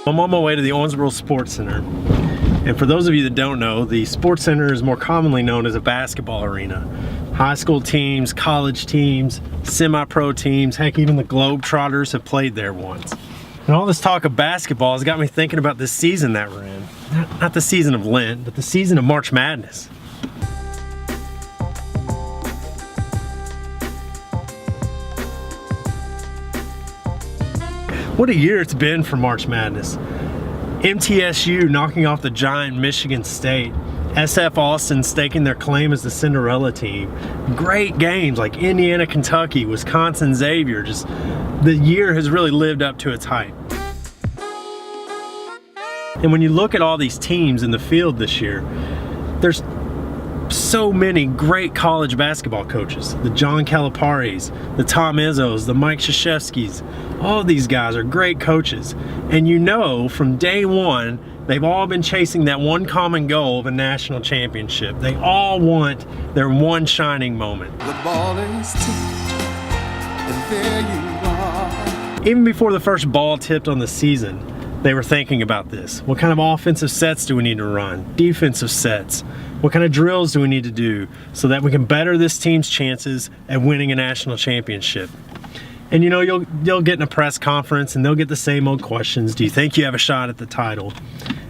I'm on my way to the Owensboro Sports Center. And for those of you that don't know, the Sports Center is more commonly known as a basketball arena. High school teams, college teams, semi-pro teams, heck, even the Globetrotters have played there once. And all this talk of basketball has got me thinking about this season that we're in. Not the season of Lent, but the season of March Madness. What a year it's been for March Madness. MTSU knocking off the giant Michigan State. SF Austin staking their claim as the Cinderella team. Great games like Indiana, Kentucky, Wisconsin, Xavier. Just the year has really lived up to its hype. And when you look at all these teams in the field this year, there's so many great college basketball coaches. The John Calipari's, the Tom Izzo's, the Mike Krzyzewski's. All of these guys are great coaches. And you know from day one, they've all been chasing that one common goal of a national championship. They all want their one shining moment. The ball is tipped, and there you are. Even before the first ball tipped on the season, they were thinking about this. What kind of offensive sets do we need to run? Defensive sets? What kind of drills do we need to do so that we can better this team's chances at winning a national championship? And you know, you'll get in a press conference and they'll get the same old questions. Do you think you have a shot at the title?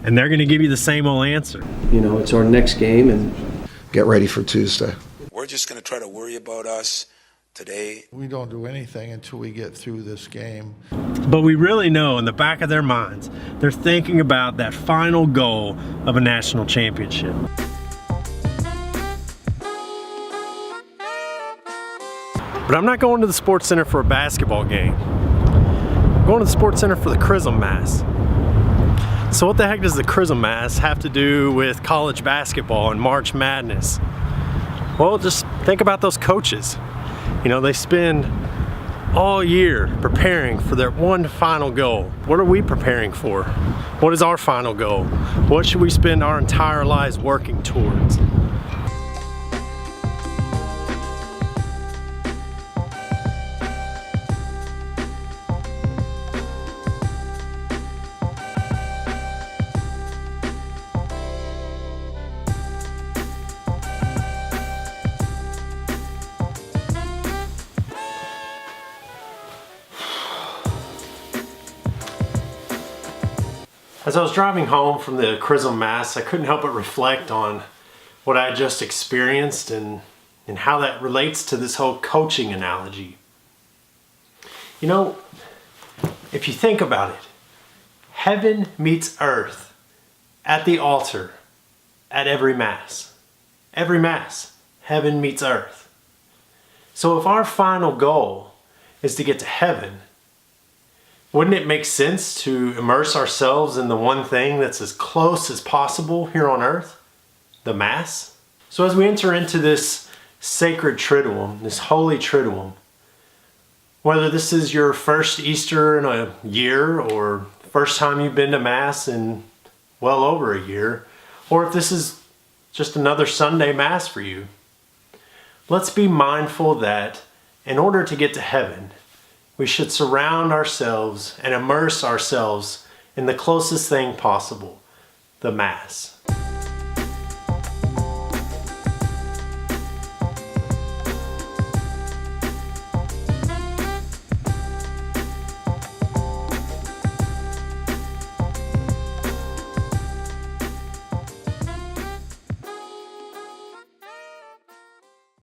And they're gonna give you the same old answer. You know, it's our next game and get ready for Tuesday. We're just gonna try to worry about us today. We don't do anything until we get through this game. But we really know in the back of their minds, they're thinking about that final goal of a national championship. But I'm not going to the Sports Center for a basketball game. I'm going to the Sports Center for the Chrism Mass. So what the heck does the Chrism Mass have to do with college basketball and March Madness? Well, just think about those coaches. You know, they spend all year preparing for their one final goal. What are we preparing for? What is our final goal? What should we spend our entire lives working towards? As I was driving home from the Chrism Mass, I couldn't help but reflect on what I had just experienced and how that relates to this whole coaching analogy. You know, if you think about it, heaven meets earth at the altar at every Mass. Every Mass, heaven meets earth. So if our final goal is to get to heaven, wouldn't it make sense to immerse ourselves in the one thing that's as close as possible here on earth? The Mass? So as we enter into this sacred Triduum, this holy Triduum, whether this is your first Easter in a year or first time you've been to Mass in well over a year, or if this is just another Sunday Mass for you, let's be mindful that in order to get to heaven, we should surround ourselves and immerse ourselves in the closest thing possible, the Mass.